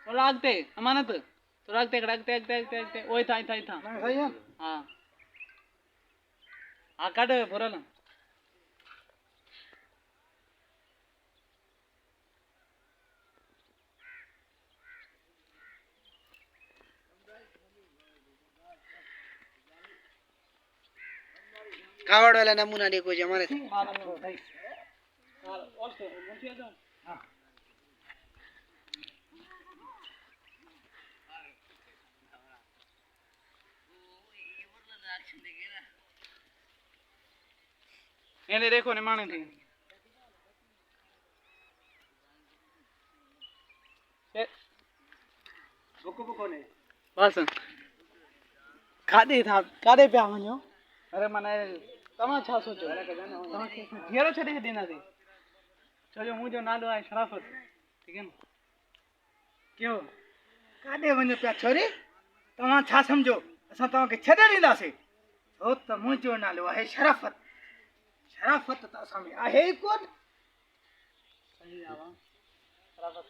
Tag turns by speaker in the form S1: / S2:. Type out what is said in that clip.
S1: तो लागते अमानत तो लागते ओय था
S2: सही है
S1: हाँ हाँ काट बोरल
S2: कावड़ वाला नमूना देखो जी हमारे
S1: ये देखो ने माने थी
S2: बुको ने
S1: बस खादे था कादे पे वञो अरे माने तव्हां छा सोचो तव्हांखे घेरो छॾे ॾींदासीं छो जो मुंहिंजो नालो आहे शराफ़त ठीक है न
S2: क्यों काॾे वञो पिया छोरी तव्हां छा सम्झो असां तव्हांखे छॾे ॾींदासीं छो त मुंहिंजो नालो आहे शराफ़त शराफ़त त असां में आहे ई कोन
S1: सही आहे शराफ़त